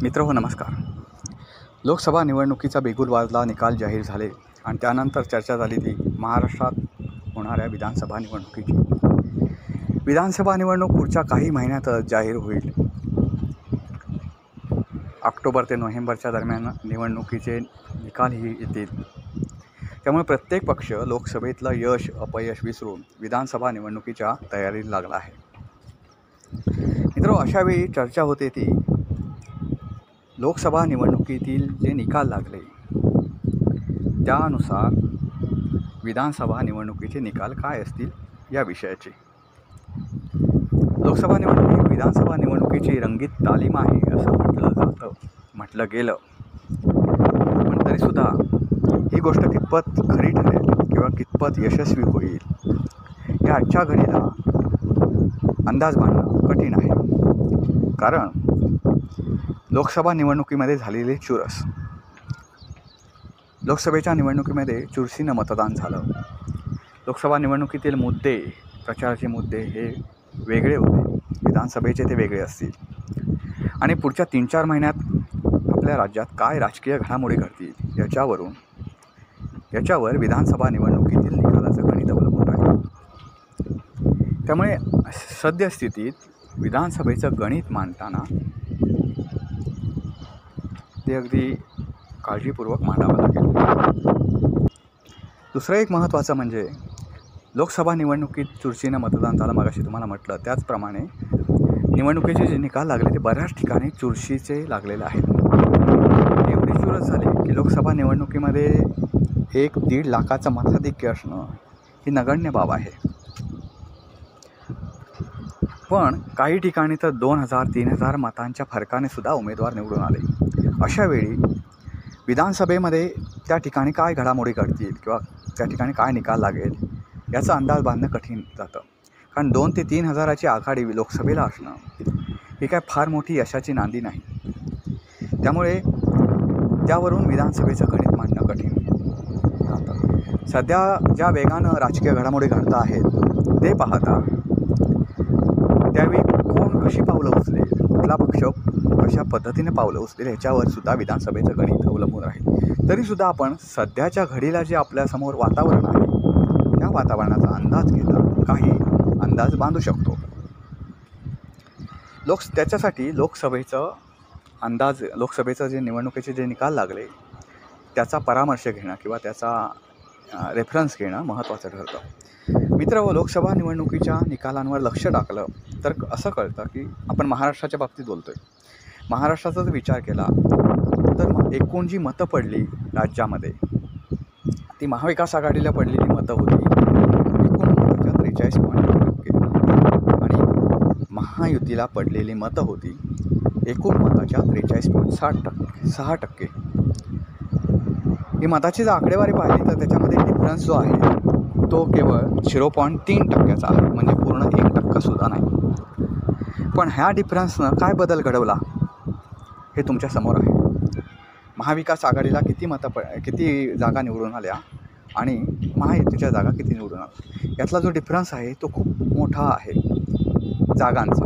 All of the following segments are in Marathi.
मित्रहो नमस्कार. लोकसभा निवडणुकीचा बिगुल वाजला, निकाल जाहीर झाले आणि त्यानंतर चर्चा झाली ती महाराष्ट्रात होणाऱ्या विधानसभा निवडणुकीची. विधानसभा निवडणूक पुढच्या काही महिन्यातच जाहीर होईल. ऑक्टोबर ते नोव्हेंबरच्या दरम्यान निवडणुकीचे निकालही येतील. त्यामुळे प्रत्येक पक्ष लोकसभेतलं यश अपयश विसरून विधानसभा निवडणुकीच्या तयारीला लागला आहे. मित्र, अशावेळी चर्चा होते ती लोकसभा निवडणुकीतील जे निकाल लागले त्यानुसार विधानसभा निवडणुकीचे निकाल काय असतील या विषयाचे. लोकसभा निवडणूक ही विधानसभा निवडणुकीची रंगीत तालीम आहे असं म्हटलं गेलं, पण तरीसुद्धा ही गोष्ट कितपत खरी ठरेल किंवा कितपत यशस्वी होईल या आजच्या घडीला अंदाज बांधणं कठीण आहे. कारण लोकसभा निवडणुकीमध्ये झालेले चुरस, लोकसभेच्या निवडणुकीमध्ये चुरशीनं मतदान झालं. लोकसभा निवडणुकीतील मुद्दे, प्रचाराचे मुद्दे हे वेगळे होते, विधानसभेचे ते वेगळे असतील. आणि पुढच्या 3-4 महिन्यात आपल्या राज्यात काय राजकीय घडामोडी घडतील याच्यावर विधानसभा निवडणुकीतील निकालाचं गणित अवलंबून राहील. त्यामुळे सद्यस्थितीत विधानसभेचं गणित मांडताना ते अगदी काळजीपूर्वक मांडावं लागेल. दुसरं एक महत्त्वाचं म्हणजे लोकसभा निवडणुकीत चुरशीनं मतदान झालं. मगाशी तुम्हाला म्हटलं त्याचप्रमाणे निवडणुकीचे जे निकाल लागले ते बऱ्याच ठिकाणी चुरशीचे लागलेले आहेत. एवढी चुरस झाली की लोकसभा निवडणुकीमध्ये 1-1.5 लाखाचं मताधिक्य असणं ही नगण्य बाब आहे. पण काही ठिकाणी तर 2,000-3,000 मतांच्या फरकाने सुद्धा उमेदवार निवडून आले. अशावेळी विधानसभेमध्ये त्या ठिकाणी काय घडामोडी घडतील किंवा त्या ठिकाणी काय निकाल लागेल याचा अंदाज बांधणं कठीण जातं. कारण 2,000 ते 3,000ची आघाडी लोकसभेला असणं ही काय फार मोठी यशाची नांदी नाही. त्यामुळे त्यावरून विधानसभेचं गणित मांडणं कठीण जातं. सध्या ज्या वेगानं राजकीय घडामोडी घडत आहेत ते पाहता त्यावेळी कोण कशी पावलं उचलेल, कुठला पक्ष कशा पद्धतीने पावलं उचलेल ह्याच्यावर सुद्धा विधानसभेचं गणित अवलंबून राहील. तरीसुद्धा आपण सध्याच्या घडीला जे आपल्यासमोर वातावरण आहे त्या वातावरणाचा अंदाज घेता काही अंदाज बांधू शकतो. त्याच्यासाठी लोकसभेचं जे निवडणुकीचे जे निकाल लागले त्याचा परामर्श घेणं किंवा त्याचा रेफरन्स घेणं महत्त्वाचं ठरतं. मित्र, लोकसभा निवडणुकीच्या निकालांवर लक्ष टाकलं तर असं कळतं की आपण महाराष्ट्राच्या बाबतीत बोलतो आहे. महाराष्ट्राचा जर विचार केला तर एकूण जी मतं पडली राज्यामध्ये ती महाविकास आघाडीला पडलेली मतं होती एकूण मताच्या 43.9% आणि महायुतीला पडलेली मतं होती एकूण मताच्या 43.6%. ही मताची जर आकडेवारी पाहिली तर त्याच्यामध्ये डिफरन्स जो आहे तो केवळ 0.3% आहे, म्हणजे पूर्ण 1%सुद्धा नाही. पण ह्या डिफरन्सनं काय बदल घडवला हे तुमच्यासमोर आहे. महाविकास आघाडीला किती जागा निवडून आल्या आणि महायुतीच्या जागा किती निवडून आल्या यातला जो डिफरन्स आहे तो खूप मोठा आहे जागांचा.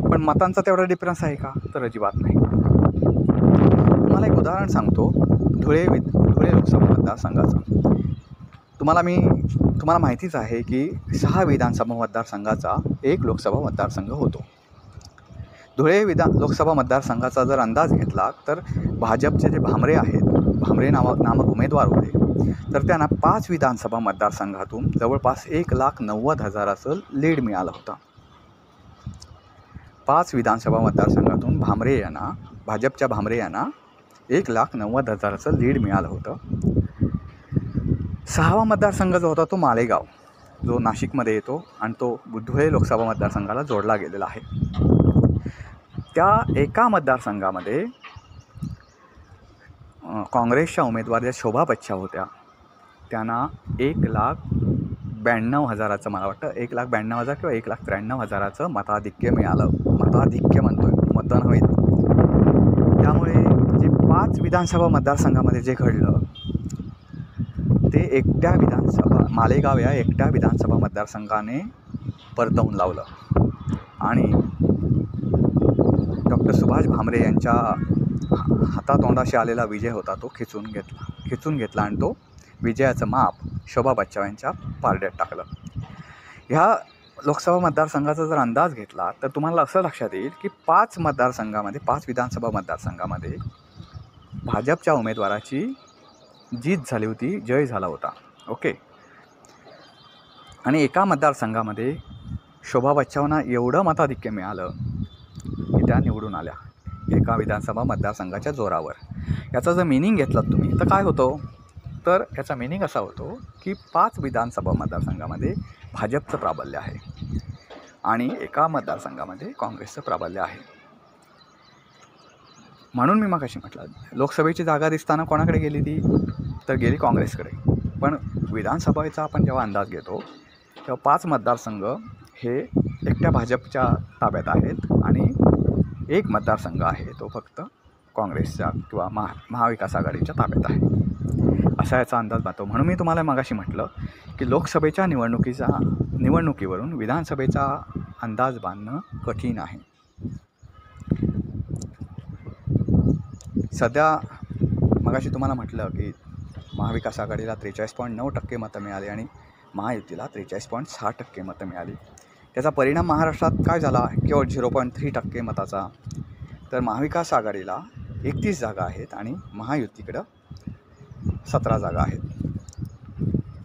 पण मतांचा तेवढा डिफरन्स आहे का, तर अजिबात नाही. तुम्हाला एक उदाहरण सांगतो धुळे लोकसभा मतदारसंघाचं. तुम्हाला माहितीच आहे की 6 विधानसभा मतदारसंघाचा एक लोकसभा मतदारसंघ होतो. धुळे लोकसभा मतदारसंघाचा जर अंदाज घेतला तर भाजपचे जे भामरे नामक उमेदवार होते तर त्यांना 5 विधानसभा मतदारसंघातून जवळपास 1,90,000चं लीड मिळालं होतं. 5 विधानसभा मतदारसंघातून भाजपच्या भामरे यांना 1,90,000चं लीड मिळालं होतं. 6वा मतदारसंघ जो होता तो मालेगाव, जो नाशिकमध्ये येतो आणि तो धुळे लोकसभा मतदारसंघाला जोडला गेलेला आहे. त्या एका मतदारसंघामध्ये काँग्रेसच्या उमेदवार ज्या शोभा बच्छा होत्या त्यांना 1,92,000चं, मला वाटतं 1,92,000 किंवा 1,93,000चं मताधिक्य मिळालं. मताधिक्य म्हणतोय, मतदान होईल. त्यामुळे जे 5 विधानसभा मतदारसंघामध्ये जे घडलं ते मालेगाव या एकट्या विधानसभा मतदारसंघाने परतवून लावलं आणि डॉक्टर सुभाष भामरे यांच्या हातातोंडाशी आलेला विजय होता तो खिचून घेतला आणि तो विजयाचं माप शोभा बच्चाव यांच्या पारड्यात टाकलं. ह्या लोकसभा मतदारसंघाचा जर अंदाज घेतला तर तुम्हाला असं लक्षात येईल की 5 विधानसभा मतदारसंघामध्ये भाजपच्या उमेदवाराची जीत झाली होती, जय झाला होता. ओके. आणि एका मतदारसंघामध्ये शोभा बच्चावांना एवढं मताधिक्य मिळालं की त्या निवडून आल्या एका विधानसभा मतदारसंघाच्या जोरावर. याचा जर मिनिंग घेतलात तुम्ही तर काय होतो, तर याचा मिनिंग असा होतो की 5 विधानसभा मतदारसंघामध्ये भाजपचं प्राबल्य आहे आणि एका मतदारसंघामध्ये काँग्रेसचं प्राबल्य आहे. म्हणून मी मगाशी म्हटलं लोकसभेची जागा दिसताना कोणाकडे गेली ती, तर गेली काँग्रेसकडे. पण विधानसभेचा आपण जेव्हा अंदाज घेतो तेव्हा 5 मतदारसंघ हे एकट्या भाजपच्या ताब्यात आहेत आणि एक मतदारसंघ आहे तो फक्त काँग्रेसच्या किंवा महाविकास आघाडीच्या ताब्यात आहे, असा याचा अंदाज बांधतो. म्हणून मी तुम्हाला मगाशी म्हटलं की लोकसभेच्या निवडणुकीवरून विधानसभेचा अंदाज बांधणं कठीण आहे. सध्या मगाशी तुम्हाला म्हटलं की महाविकास आघाडीला 43.9% मतं मिळाली आणि महायुतीला 43.6% मतं मिळाली. त्याचा परिणाम महाराष्ट्रात काय झाला, केवळ 0.3% मताचा. तर महाविकास आघाडीला 31 जागा आहेत आणि महायुतीकडं 17 जागा आहेत.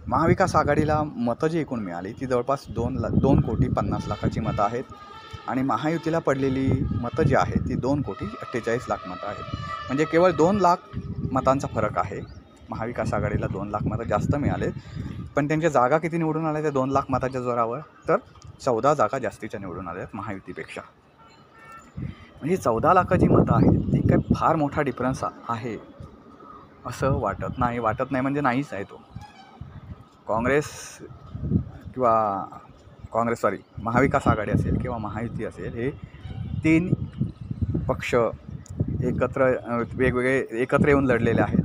महाविकास आघाडीला मतं जी एकूण मिळाली ती जवळपास 2,50,00,000 मतं आहेत आणि महायुतीला पडलेली मतं जी आहेत ती 2,48,00,000 मतं आहेत. म्हणजे केवळ 2,00,000 मतांचा फरक आहे. महाविकास आघाडीला 2,00,000 मतं जास्त मिळाले, पण त्यांच्या जागा किती निवडून आल्या त्या 2,00,000 मताच्या जोरावर, तर 14 जागा जास्तीच्या निवडून आल्या आहेत महायुतीपेक्षा. म्हणजे 14 लाख जी मतं आहेत ती काय फार मोठा डिफरन्स आहे असं वाटत नाही म्हणजे नाहीच आहे तो. महाविकास आघाडी असेल किंवा महायुती असेल, हे 3 पक्ष एकत्र येऊन लढलेले आहेत.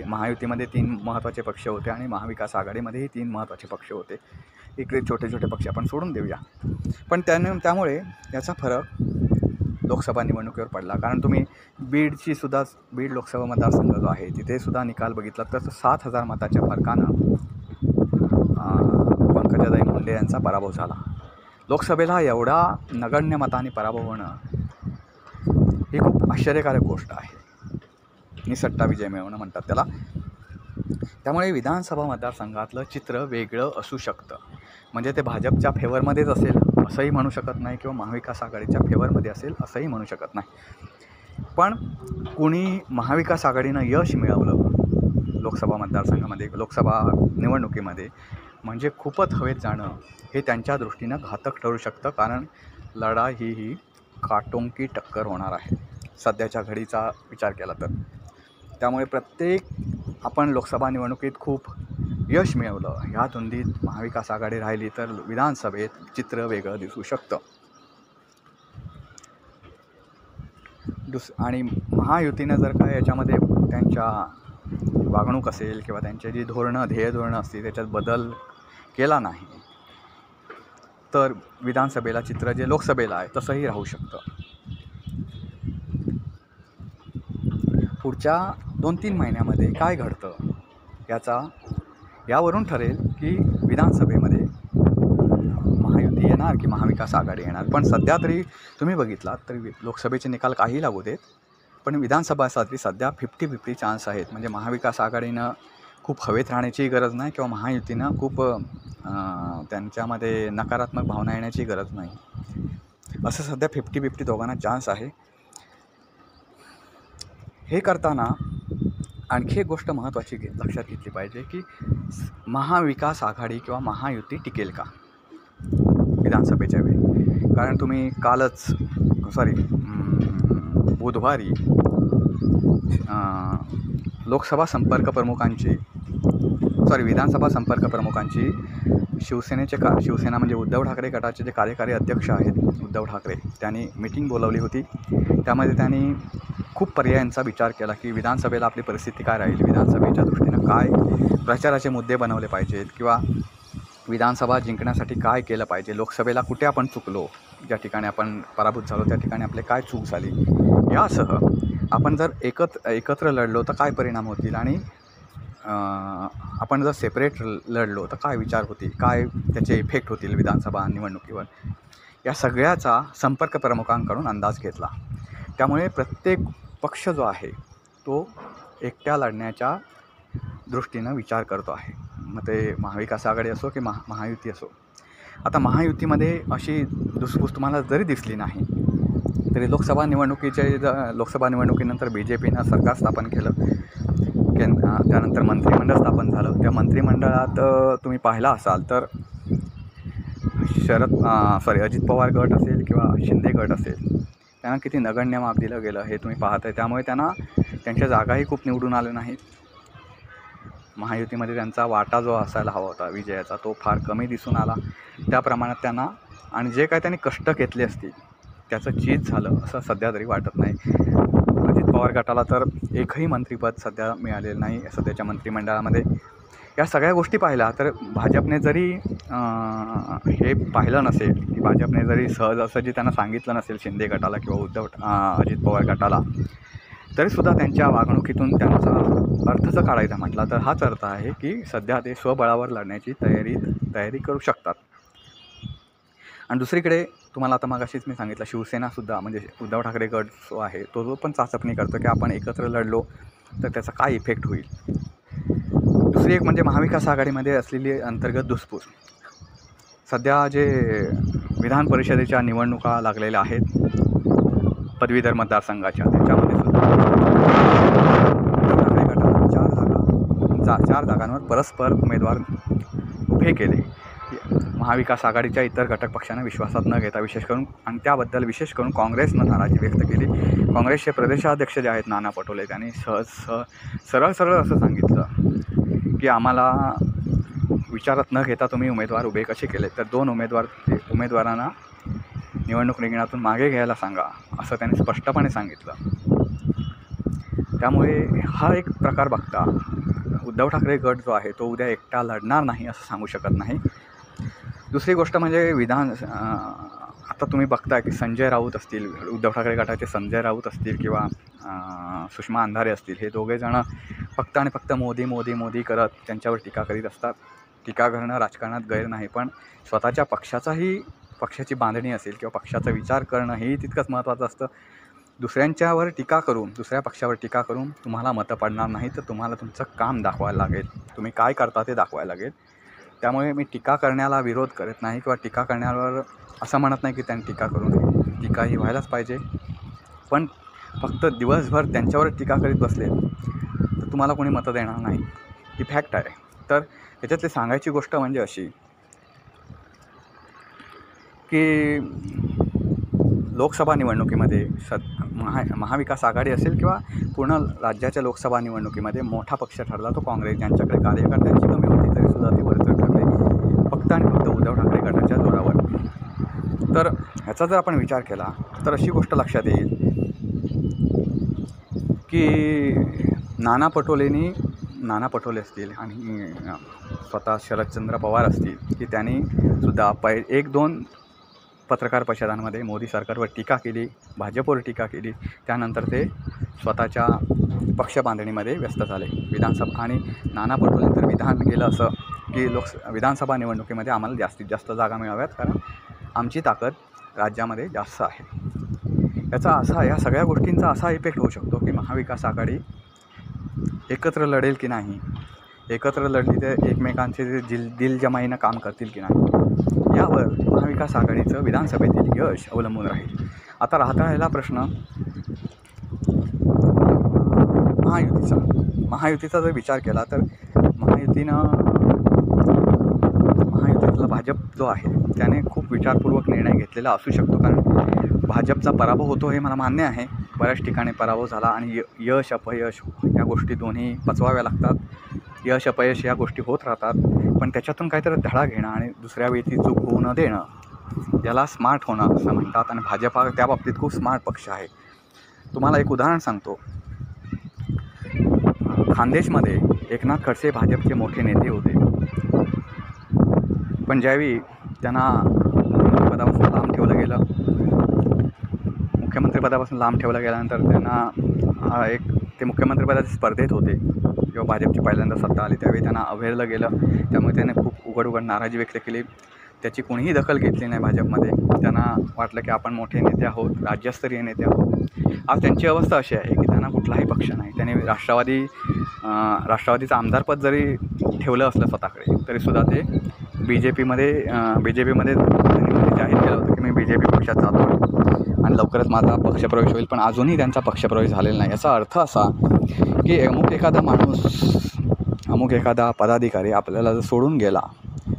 महायुतीमध्ये 3 महत्त्वाचे पक्ष होते आणि महाविकास आघाडीमध्येही 3 महत्त्वाचे पक्ष होते. इकडे छोटे छोटे पक्ष आपण सोडून देऊया, पण त्यामुळे याचा फरक लोकसभा निवडणुकीवर पडला. कारण तुम्ही बीड लोकसभा मतदारसंघ जो आहे तिथे सुद्धा निकाल बघितला तर 7,000 मताच्या फरकानं पंकजाताई मुंडे यांचा पराभव झाला. लोकसभेला एवढा नगण्य मताने पराभव होणं ही खूप आश्चर्यकारक गोष्ट आहे. निसट्टा विजय मिळवणं म्हणतात त्याला. त्यामुळे विधानसभा मतदारसंघातलं चित्र वेगळं असू शकतं. म्हणजे ते भाजपच्या फेवरमध्येच असेल असंही म्हणू शकत नाही किंवा महाविकास आघाडीच्या फेवरमध्ये असेल असंही म्हणू शकत नाही. पण कुणी महाविकास आघाडीनं यश मिळवलं लोकसभा निवडणुकीमध्ये म्हणजे खूपच हवेत जाणं हे त्यांच्या दृष्टीनं घातक ठरू शकतं. कारण लढाई ही काटोंकी टक्कर होणार आहे सध्याच्या घडीचा विचार केला तर. त्यामुळे आपण लोकसभा निवडणुकीत खूप यश मिळवलं, ह्या धुंदीत महाविकास आघाडी राहिली तर विधानसभेत चित्र वेगळं दिसू शकतं. आणि महायुतीनं जर काय याच्यामध्ये त्यांच्या वागणूक असेल किंवा त्यांची जी ध्येयधोरणं असतील त्याच्यात बदल केला नाही तर विधानसभेला चित्र जे लोकसभेला आहे तसंही राहू शकतं. पुढच्या 2-3 महिन्यामध्ये काय घडतं यावरून ठरेल की विधानसभेमध्ये महायुती येणार की महाविकास आघाडी येणार. पण सध्या तरी तुम्ही बघितलात तरी लोकसभेचे निकाल काही लागू देत, पण विधानसभासाठी सध्या 50-50 चान्स आहेत. म्हणजे महाविकास आघाडीनं खूप हवेत राहण्याची गरज नाही किंवा महायुतीनं खूप त्यांच्यामध्ये नकारात्मक भावना येण्याची गरज नाही. असं सध्या 50-50 दोघांना चान्स आहे. हे करताना आणखी एक गोष्ट महत्त्वाची लक्षात घेतली पाहिजे की महाविकास आघाडी किंवा महायुती टिकेल का विधानसभेच्या वेळी. कारण तुम्ही बुधवारी विधानसभा संपर्क प्रमुखांची शिवसेना म्हणजे उद्धव ठाकरे गटाचे जे कार्यकारी अध्यक्ष आहेत उद्धव ठाकरे, त्यांनी मीटिंग बोलावली होती. त्यामध्ये त्यांनी खूप पर्यायांचा विचार केला की विधानसभेला आपली परिस्थिती काय राहील, विधानसभेच्या दृष्टीनं काय प्रचाराचे मुद्दे बनवले पाहिजेत किंवा विधानसभा जिंकण्यासाठी काय केलं पाहिजे, लोकसभेला कुठे आपण चुकलो, ज्या ठिकाणी आपण पराभूत झालो त्या ठिकाणी आपले काय चूक झाली, यासह आपण जर एकत्र लढलो तर काय परिणाम होतील आणि आपण जर सेपरेट लढलो तर काय विचार होतील, काय त्याचे इफेक्ट होतील विधानसभा निवडणुकीवर, या सगळ्याचा संपर्क प्रमुखांकडून अंदाज घेतला. त्यामुळे प्रत्येक पक्ष जो आहे तो एकट्या लढण्याच्या दृष्टीनं विचार करतो आहे. मग ते महाविकास आघाडी असो की महायुती असो. आता महायुतीमध्ये अशी धुसफूस तुम्हाला जरी दिसली नाही तरी लोकसभा निवडणुकीनंतर BJPनं सरकार स्थापन केलं, त्यानंतर मंत्रिमंडळ स्थापन झालं. त्या मंत्रिमंडळात तुम्ही पाहिला असाल तर अजित पवार गट असेल किंवा शिंदे गट असेल, त्यांना किती नगण्य माप दिलं गेलं हे तुम्ही पाहत आहे. त्यामुळे त्यांच्या जागाही खूप निवडून आल्या नाहीत. महायुतीमध्ये त्यांचा वाटा जो असायला हवा होता विजयाचा तो फार कमी दिसून आला. त्या प्रमाणात त्यांना आणि जे काय त्यांनी कष्ट घेतले असतील त्याचं चीज झालं असं सध्या तरी वाटत नाही. अजित पवार गटाला तर एकही मंत्रिपद सध्या मिळालेलं नाही सध्याच्या मंत्रिमंडळामध्ये. या सगळ्या गोष्टी पाहिल्या तर भाजपने जरी हे पाहिलं नसेल की भाजपने जरी सहजासहजी त्यांना सांगितलं नसेल शिंदे गटाला किंवा अजित पवार गटाला, तरीसुद्धा त्यांच्या वागणुकीतून त्यांचा अर्थ जर काढायचा म्हटला तर हाच अर्थ आहे की सध्या ते स्वबळावर लढण्याची तयारी करू शकतात. आणि दुसरीकडे तुम्हाला आता मगाशीच मी सांगितलं, शिवसेनासुद्धा म्हणजे उद्धव ठाकरे गट जो आहे तो पण चाचपणी करतो की आपण एकत्र लढलो तर त्याचा काय इफेक्ट होईल. दुसरी एक म्हणजे महाविकास आघाडीमध्ये असलेली अंतर्गत धुसफूस. सध्या जे विधान परिषदेच्या निवडणुका लागलेल्या आहेत पदवीधर मतदारसंघाच्या, त्याच्यामध्ये सुद्धा उद्धव ठाकरे गटाने 4 जागांवर परस्पर उमेदवार उभे केले. महाविकास आघाडीच्या इतर घटक पक्षांना विश्वासात न घेता विशेष करून काँग्रेसनं नाराजी व्यक्त केली. काँग्रेसचे प्रदेशाध्यक्ष जे आहेत नाना पटोले, त्यांनी सरळ असं सांगितलं की आम्हाला विचारात न घेता तुम्ही उमेदवार उभे कसे केले, तर 2 उमेदवारांना निवडणूक रिंगणातून मागे घ्यायला सांगा असं त्यांनी स्पष्टपणे सांगितलं. त्यामुळे हा एक प्रकार बघता उद्धव ठाकरे गट जो आहे तो उद्या एकटा लढणार नाही असं सांगू शकत नाही. दुसरी गोष्ट म्हणजे आता तुम्ही बघताय की संजय राऊत असतील, उद्धव ठाकरे गटाचे संजय राऊत असतील किंवा सुषमा अंधारे असतील, हे दोघेजणं फक्त मोदी करत त्यांच्यावर टीका करीत असतात. टीका करणं राजकारणात गैर नाही, पण स्वतःच्या पक्षाची बांधणी असेल किंवा पक्षाचा विचार करणं हेही तितकंच महत्त्वाचं असतं. दुसऱ्या पक्षावर टीका करून तुम्हाला मतं पडणार नाही, तर तुम्हाला तुमचं काम दाखवायला लागेल, तुम्ही काय करता ते दाखवायला लागेल. त्यामुळे मी टीका करण्याला विरोध करत नाही किंवा टीका करण्यावर असं म्हणत नाही की त्यांनी टीका करू नये. टीका ही व्हायलाच पाहिजे, पण फक्त दिवसभर त्यांच्यावर टीका करीत बसले तर तुम्हाला कोणी मतं देणार नाही, ही फॅक्ट आहे. तर याच्यातली सांगायची गोष्ट म्हणजे अशी की लोकसभा निवडणुकीमध्ये महाविकास आघाडी असेल किंवा पूर्ण राज्याच्या लोकसभा निवडणुकीमध्ये मोठा पक्ष ठरला तो काँग्रेस, ज्यांच्याकडे कार्यकर्त्यांची कमी होती तरीसुद्धा ते बळकट ठरले फक्त उद्धव ठाकरे गटाच्या जोरावर. तर ह्याचा जर आपण विचार केला तर अशी गोष्ट लक्षात येईल की नाना पटोले असतील आणि स्वतः शरदचंद्र पवार असतील की त्यांनी सुद्धा 1-2 पत्रकार परिषदांमध्ये मोदी सरकारवर टीका केली, भाजपवर टीका केली. त्यानंतर ते स्वतःच्या पक्षबांधणीमध्ये व्यस्त झाले विधानसभा. आणि नाना पटोले तर विधान केलं असं की विधानसभा निवडणुकीमध्ये आम्हाला जास्तीत जास्त जागा मिळाव्यात, कारण आमची ताकद राज्यामध्ये जास्त आहे. या सगळ्या गोष्टींचा असा इफेक्ट होऊ शकतो की महाविकास आघाडी एकत्र लढेल की नाही, एकत्र लढली तर एकमेकांचे दिलजमाईनं काम करतील की नाही, यावर महाविकास आघाडीचं विधानसभेतील यश अवलंबून राहील. आता राहिला प्रश्न महायुतीचा जर विचार केला तर महायुतीतला भाजप जो आहे त्याने खूप विचारपूर्वक निर्णय घेतलेला असू शकतो, कारण भाजपचा पराभव होतो हे मला मान्य आहे. बऱ्याच ठिकाणी पराभव झाला आणि यश अपयश या गोष्टी दोन्ही पचवाव्या लागतात. यश अपयश या गोष्टी होत राहतात, पण त्याच्यातून काहीतरी धडा घेणं आणि दुसऱ्या वेळी ती चूक होऊ न देणं, याला स्मार्ट होणं असं म्हणतात. आणि भाजप हा त्या बाबतीत खूप स्मार्ट पक्ष आहे. तुम्हाला एक उदाहरण सांगतो. खानदेशमध्ये एकनाथ खडसे भाजपचे मोठे नेते होते, पण ज्यावेळी त्यांना पदापासून लांब ठेवलं गेलं मुख्यमंत्रीपदापासून लांब ठेवलं गेल्यानंतर त्यांना ते मुख्यमंत्रीपदाच्या स्पर्धेत होते. जेव्हा भाजपची पहिल्यांदा सत्ता आली त्यावेळी त्यांना अवहेळलं गेलं. त्यामुळे त्याने खूप उघड नाराजी व्यक्त केली. त्याची कोणीही दखल घेतली नाही भाजपमध्ये. त्यांना वाटलं की आपण मोठे नेते आहोत, राज्यस्तरीय नेते आहोत. आज त्यांची अवस्था अशी आहे की त्यांना कुठलाही पक्ष नाही. त्याने राष्ट्रवादीचं आमदारपद जरी ठेवलं असलं स्वतःकडे तरीसुद्धा ते बी जे पीमध्ये जाहीर केलं होतं की मी BJP पक्षात जातो आणि लवकरच माझा पक्षप्रवेश होईल. पण अजूनही त्यांचा पक्षप्रवेश झालेला नाही. याचा अर्थ असा की अमुक एखादा पदाधिकारी आपल्याला जर सोडून गेला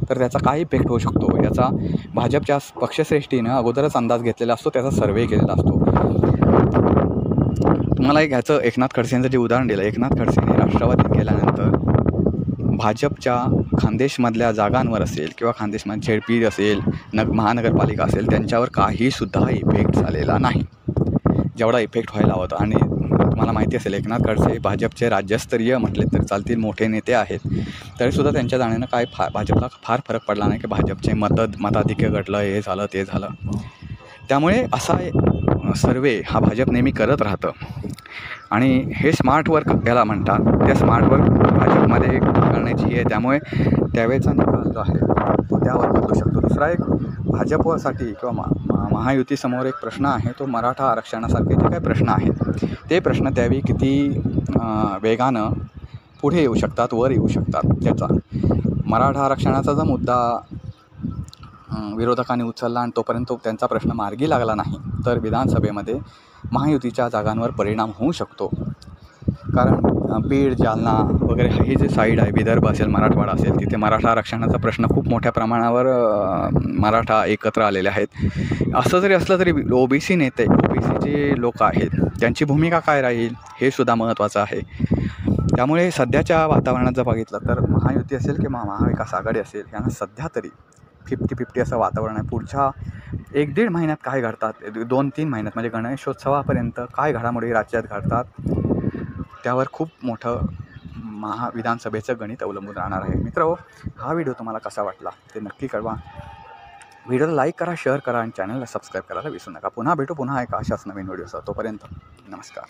तर त्याचा काय इफेक्ट होऊ शकतो याचा भाजपच्या पक्षश्रेष्ठीनं अगोदरच अंदाज घेतलेला असतो, त्याचा सर्वे केलेला असतो. तुम्हाला ह्याचं एकनाथ खडसेंचं जे उदाहरण दिलं, एकनाथ खडसेंनी राष्ट्रवादीत गेल्यानंतर भाजपच्या खानदेशमधल्या जागांवर असेल किंवा खानदेशमध्ये ZP असेल, महानगरपालिका असेल, त्यांच्यावर काहीसुद्धा इफेक्ट झालेला नाही जेवढा इफेक्ट व्हायला होता. आणि तुम्हाला माहिती असेल एकनाथ खडसे भाजपचे राज्यस्तरीय म्हटले तर चालतील मोठे नेते आहेत. तरीसुद्धा त्यांच्या जाण्यानं काय भाजपला फार फरक पडला नाही की भाजपचे मताधिक्य घटलं, हे झालं ते झालं. त्यामुळे असा सर्वे हा भाजप नेहमी करत राहतं. आणि हे स्मार्ट वर्क याला म्हणतात. त्या स्मार्ट वर्क भाजपमध्ये करण्याची आहे. त्यामुळे त्यावेळेचा निकाल जो आहे तो त्यावर बदलू शकतो. दुसरा एक भाजपसाठी किंवा महायुतीसमोर एक प्रश्न आहे, तो मराठा आरक्षणासारखे जे काही प्रश्न आहेत ते प्रश्न त्यावेळी किती वेगानं पुढे येऊ शकतात, वर येऊ शकतात. त्याचा मराठा आरक्षणाचा जो मुद्दा विरोधकांनी उचलला आणि तोपर्यंत त्यांचा प्रश्न मार्गी लागला नाही तर विधानसभेमध्ये महायुतीच्या जागांवर परिणाम होऊ शकतो. कारण बीड, जालना वगैरे हे जे साईड आहे, विदर्भ असेल, मराठवाडा असेल, तिथे मराठा आरक्षणाचा प्रश्न खूप मोठ्या प्रमाणावर मराठा एकत्र आलेले आहेत. असं जरी असलं तरी OBC नेते, OBCचे लोक आहेत, त्यांची भूमिका काय राहील हे सुद्धा महत्त्वाचं आहे. त्यामुळे सध्याच्या वातावरणात जर बघितलं तर महायुती असेल किंवा महाविकास आघाडी असेल यांना सध्या तरी 50-50 असं वातावरण आहे. पुढच्या 1-1.5 महिन्यात काय घडतात, 2-3 महिन्यात म्हणजे गणेशोत्सवापर्यंत काय घडामोडी राज्यात घडतात त्यावर खूप मोठं विधानसभेचं गणित अवलंबून राहणार आहे. मित्रहो, हा व्हिडिओ तुम्हाला कसा वाटला ते नक्की कळवा. व्हिडिओला लाईक करा, शेअर करा आणि चॅनलला सबस्क्राईब करायला विसरू नका. पुन्हा भेटू पुन्हा एका अशाच नवीन व्हिडिओचा. तोपर्यंत नमस्कार.